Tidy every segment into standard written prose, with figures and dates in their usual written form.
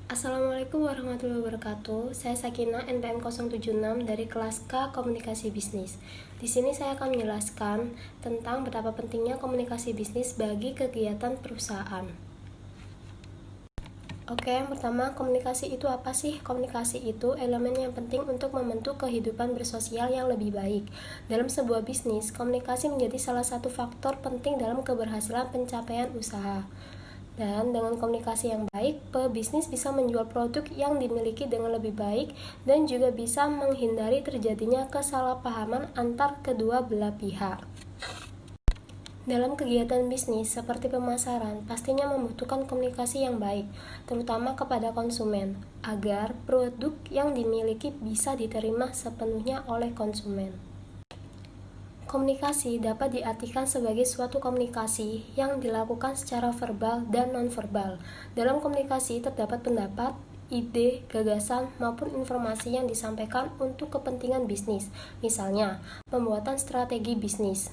Assalamualaikum warahmatullahi wabarakatuh. Saya Sakina NPM 076 dari kelas K Komunikasi Bisnis. Di sini saya akan menjelaskan tentang betapa pentingnya komunikasi bisnis bagi kegiatan perusahaan. Oke, yang pertama, komunikasi itu apa sih? Komunikasi itu elemen yang penting untuk membentuk kehidupan bersosial yang lebih baik. Dalam sebuah bisnis, komunikasi menjadi salah satu faktor penting dalam keberhasilan pencapaian usaha. Dan dengan komunikasi yang baik, pebisnis bisa menjual produk yang dimiliki dengan lebih baik dan juga bisa menghindari terjadinya kesalahpahaman antar kedua belah pihak. Dalam kegiatan bisnis seperti pemasaran, pastinya membutuhkan komunikasi yang baik, terutama kepada konsumen, agar produk yang dimiliki bisa diterima sepenuhnya oleh konsumen. Komunikasi dapat diartikan sebagai suatu komunikasi yang dilakukan secara verbal dan nonverbal. Dalam komunikasi terdapat pendapat, ide, gagasan, maupun informasi yang disampaikan untuk kepentingan bisnis. Misalnya, pembuatan strategi bisnis.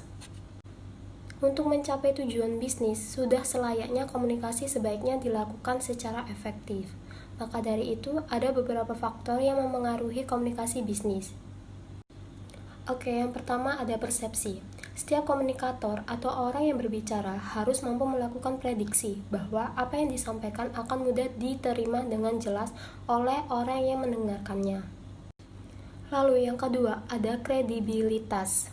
Untuk mencapai tujuan bisnis, sudah selayaknya komunikasi sebaiknya dilakukan secara efektif. Maka dari itu, ada beberapa faktor yang memengaruhi komunikasi bisnis. Oke, yang pertama ada persepsi. Setiap komunikator atau orang yang berbicara harus mampu melakukan prediksi bahwa apa yang disampaikan akan mudah diterima dengan jelas oleh orang yang mendengarkannya. Lalu yang kedua ada kredibilitas.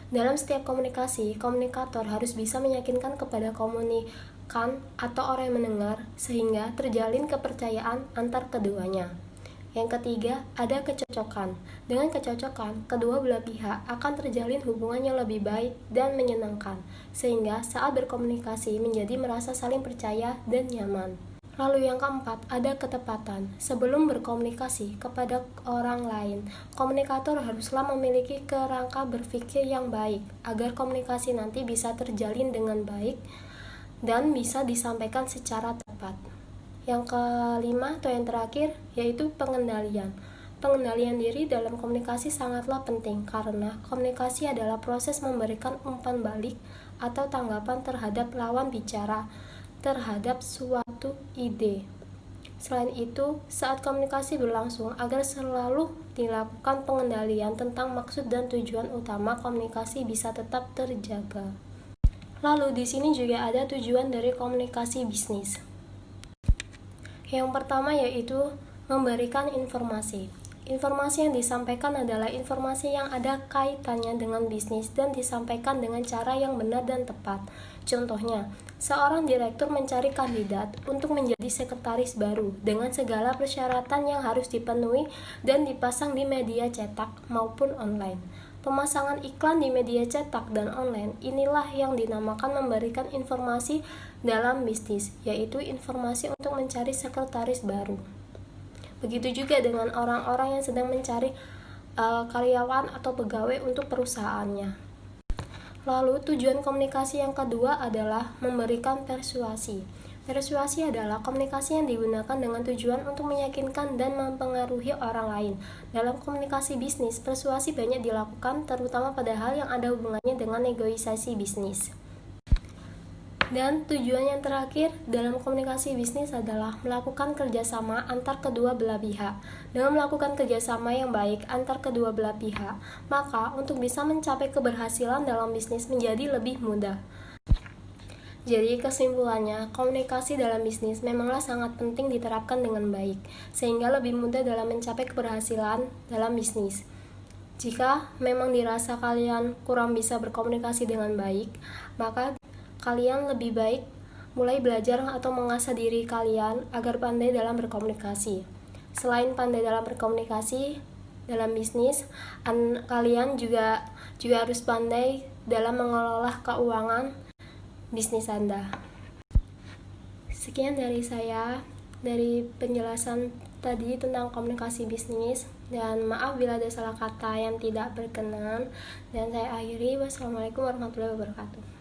Dalam setiap komunikasi, komunikator harus bisa meyakinkan kepada komunikan atau orang yang mendengar sehingga terjalin kepercayaan antar keduanya. Yang ketiga, ada kecocokan. Dengan kecocokan, kedua belah pihak akan terjalin hubungan yang lebih baik dan menyenangkan, sehingga saat berkomunikasi menjadi merasa saling percaya dan nyaman. Lalu yang keempat, ada ketepatan. Sebelum berkomunikasi kepada orang lain, komunikator haruslah memiliki kerangka berpikir yang baik, agar komunikasi nanti bisa terjalin dengan baik dan bisa disampaikan secara tepat. Yang kelima atau yang terakhir yaitu pengendalian. Pengendalian diri dalam komunikasi sangatlah penting karena komunikasi adalah proses memberikan umpan balik atau tanggapan terhadap lawan bicara terhadap suatu ide. Selain itu, saat komunikasi berlangsung agar selalu dilakukan pengendalian tentang maksud dan tujuan utama komunikasi bisa tetap terjaga. Lalu di sini juga ada tujuan dari komunikasi bisnis. Yang pertama yaitu memberikan informasi. Informasi yang disampaikan adalah informasi yang ada kaitannya dengan bisnis dan disampaikan dengan cara yang benar dan tepat. Contohnya, seorang direktur mencari kandidat untuk menjadi sekretaris baru dengan segala persyaratan yang harus dipenuhi dan dipasang di media cetak maupun online. Pemasangan iklan di media cetak dan online inilah yang dinamakan memberikan informasi dalam bisnis, yaitu informasi untuk mencari sekretaris baru. Begitu juga dengan orang-orang yang sedang mencari karyawan atau pegawai untuk perusahaannya. Lalu tujuan komunikasi yang kedua adalah memberikan persuasi. Persuasi adalah komunikasi yang digunakan dengan tujuan untuk meyakinkan dan mempengaruhi orang lain. Dalam komunikasi bisnis, persuasi banyak dilakukan terutama pada hal yang ada hubungannya dengan negosiasi bisnis. Dan tujuan yang terakhir dalam komunikasi bisnis adalah melakukan kerjasama antar kedua belah pihak. Dengan melakukan kerjasama yang baik antar kedua belah pihak, maka untuk bisa mencapai keberhasilan dalam bisnis menjadi lebih mudah. Jadi kesimpulannya, komunikasi dalam bisnis memanglah sangat penting diterapkan dengan baik, sehingga lebih mudah dalam mencapai keberhasilan dalam bisnis. Jika memang dirasa kalian kurang bisa berkomunikasi dengan baik, maka kalian lebih baik mulai belajar atau mengasah diri kalian agar pandai dalam berkomunikasi. Selain pandai dalam berkomunikasi dalam bisnis, kalian juga harus pandai dalam mengelola keuangan bisnis Anda. Sekian dari saya, dari penjelasan tadi tentang komunikasi bisnis, dan maaf bila ada salah kata yang tidak berkenan, dan saya akhiri. Wassalamualaikum warahmatullahi wabarakatuh.